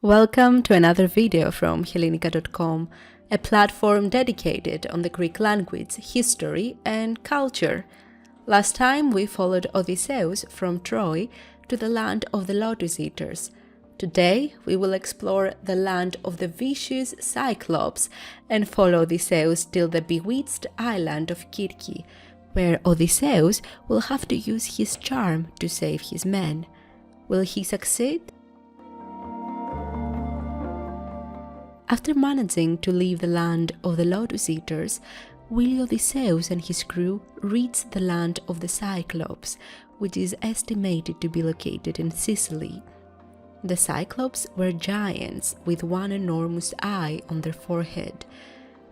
Welcome to another video from Helinika.com, a platform dedicated on the Greek language, history and culture. Last time we followed Odysseus from Troy to the land of the Lotus Eaters. Today we will explore the land of the vicious Cyclopes and follow Odysseus till the bewitched island of Kirki, where Odysseus will have to use his charm to save his men. Will he succeed? After managing to leave the land of the Lotus Eaters, Odysseus and his crew reached the land of the Cyclopes, which is estimated to be located in Sicily. The Cyclopes were giants with one enormous eye on their forehead.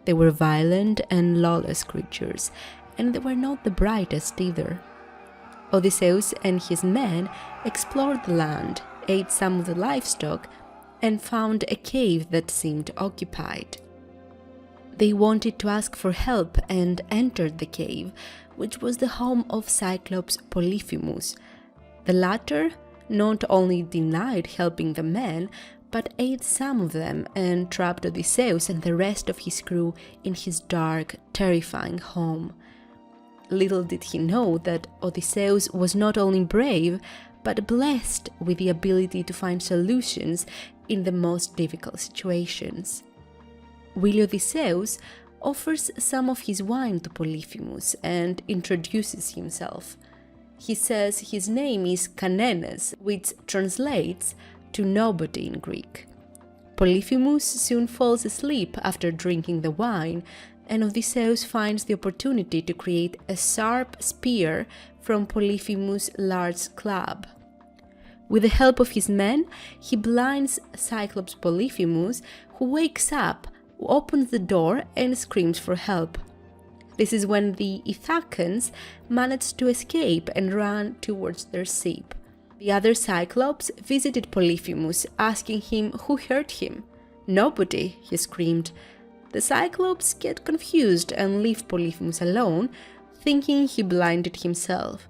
They were violent and lawless creatures, and they were not the brightest either. Odysseus and his men explored the land, ate some of the livestock, and found a cave that seemed occupied. They wanted to ask for help and entered the cave, which was the home of Cyclops Polyphemus. The latter not only denied helping the men, but ate some of them and trapped Odysseus and the rest of his crew in his dark, terrifying home. Little did he know that Odysseus was not only brave, but blessed with the ability to find solutions in the most difficult situations. Odysseus offers some of his wine to Polyphemus and introduces himself. He says his name is Kanenes, which translates to nobody in Greek. Polyphemus soon falls asleep after drinking the wine, and Odysseus finds the opportunity to create a sharp spear from Polyphemus' large club. With the help of his men, he blinds Cyclops Polyphemus, who wakes up, opens the door and screams for help. This is when the Ithacans manage to escape and run towards their ship. The other Cyclops visited Polyphemus, asking him who hurt him. "Nobody," he screamed. The Cyclops get confused and leave Polyphemus alone, thinking he blinded himself.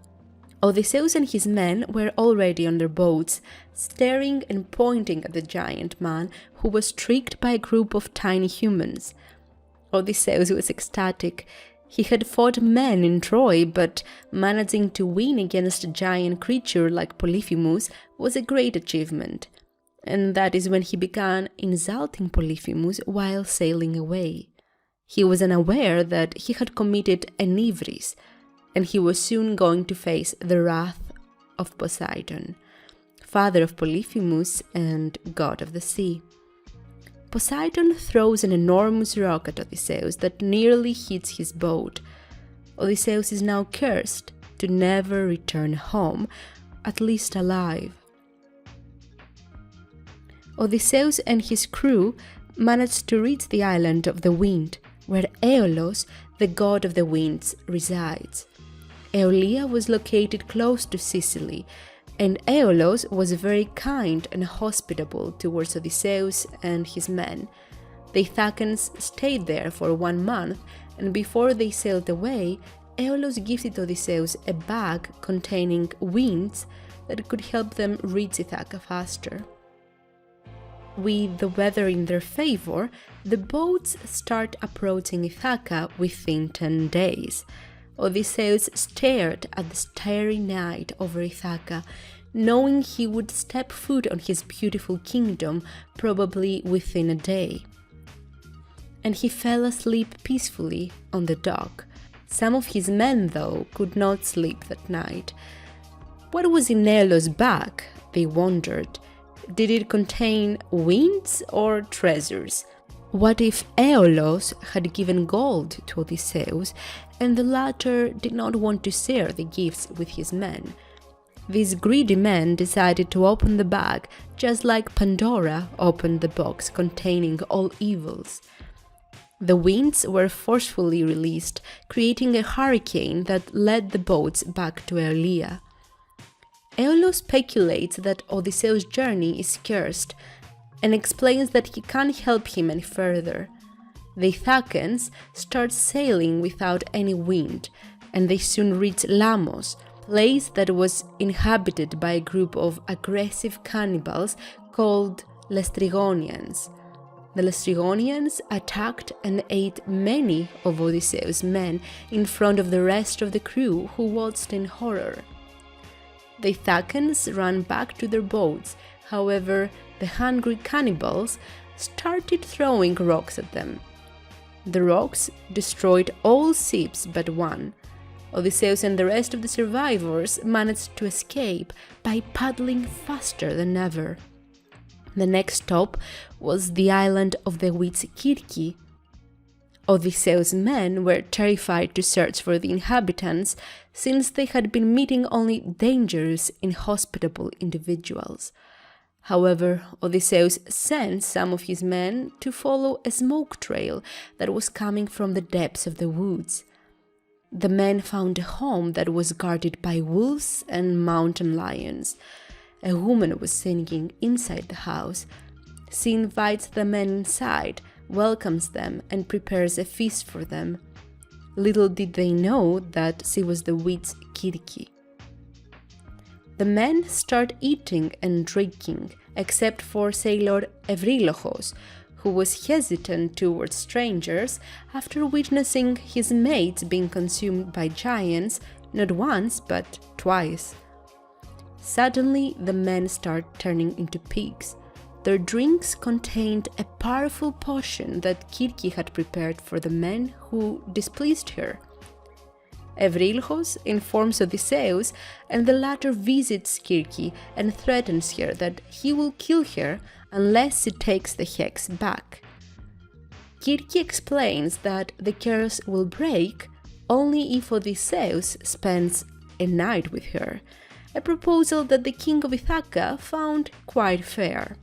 Odysseus and his men were already on their boats, staring and pointing at the giant man who was tricked by a group of tiny humans. Odysseus was ecstatic. He had fought men in Troy, but managing to win against a giant creature like Polyphemus was a great achievement. And that is when he began insulting Polyphemus while sailing away. He was unaware that he had committed an hybris, and he was soon going to face the wrath of Poseidon, father of Polyphemus and god of the sea. Poseidon throws an enormous rock at Odysseus that nearly hits his boat. Odysseus is now cursed to never return home, at least alive. Odysseus and his crew managed to reach the island of the wind, where Aeolus, the god of the winds, resides. Aeolia was located close to Sicily, and Aeolus was very kind and hospitable towards Odysseus and his men. The Ithacans stayed there for 1 month, and before they sailed away, Aeolus gifted Odysseus a bag containing winds that could help them reach Ithaca faster. With the weather in their favor, the boats start approaching Ithaca within 10 days. Odysseus stared at the starry night over Ithaca, knowing he would step foot on his beautiful kingdom probably within a day. And he fell asleep peacefully on the dock. Some of his men, though, could not sleep that night. What was in Aeolus' bag? They wondered. Did it contain winds or treasures? What if Aeolus had given gold to Odysseus, and the latter did not want to share the gifts with his men? These greedy men decided to open the bag, just like Pandora opened the box containing all evils. The winds were forcefully released, creating a hurricane that led the boats back to Aeolia. Aeolus speculates that Odysseus' journey is cursed, and explains that he can't help him any further. The Ithacans start sailing without any wind, and they soon reach Lamos, a place that was inhabited by a group of aggressive cannibals called Laestrygonians. The Laestrygonians attacked and ate many of Odysseus' men in front of the rest of the crew, who watched in horror. The Ithacans ran back to their boats. However, the hungry cannibals started throwing rocks at them. The rocks destroyed all ships but one. Odysseus and the rest of the survivors managed to escape by paddling faster than ever. The next stop was the island of the witch Kirki. Odysseus' men were terrified to search for the inhabitants, since they had been meeting only dangerous, inhospitable individuals. However, Odysseus sent some of his men to follow a smoke trail that was coming from the depths of the woods. The men found a home that was guarded by wolves and mountain lions. A woman was singing inside the house. She invites the men inside, welcomes them, and prepares a feast for them. Little did they know that she was the witch Kirki. The men start eating and drinking, except for sailor Evrylochos, who was hesitant towards strangers after witnessing his mates being consumed by giants, not once but twice. Suddenly, the men start turning into pigs. Their drinks contained a powerful potion that Kirki had prepared for the men who displeased her. Evrylochos informs Odysseus, and the latter visits Kirki and threatens her that he will kill her unless she takes the hex back. Kirki explains that the curse will break only if Odysseus spends a night with her, a proposal that the king of Ithaca found quite fair.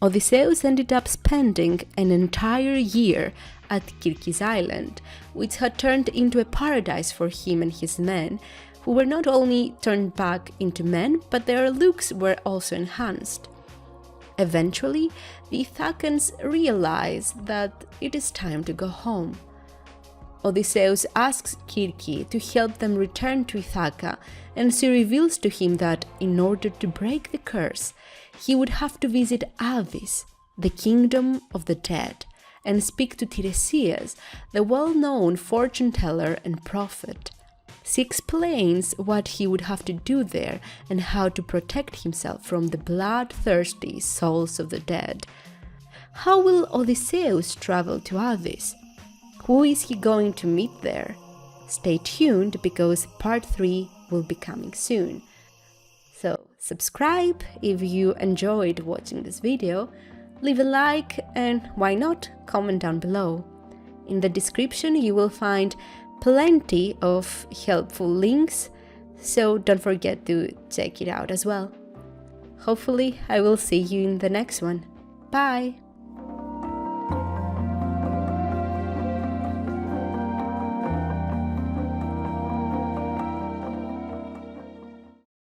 Odysseus ended up spending an entire year at Kirki's island, which had turned into a paradise for him and his men, who were not only turned back into men, but their looks were also enhanced. Eventually, the Ithacans realize that it is time to go home. Odysseus asks Kirki to help them return to Ithaca, and she reveals to him that in order to break the curse, he would have to visit Avis, the kingdom of the dead, and speak to Tiresias, the well-known fortune-teller and prophet. She explains what he would have to do there and how to protect himself from the bloodthirsty souls of the dead. How will Odysseus travel to Avis? Who is he going to meet there? Stay tuned, because part 3 will be coming soon. So subscribe if you enjoyed watching this video, leave a like, and why not, comment down below. In the description you will find plenty of helpful links, so don't forget to check it out as well. Hopefully I will see you in the next one. Bye!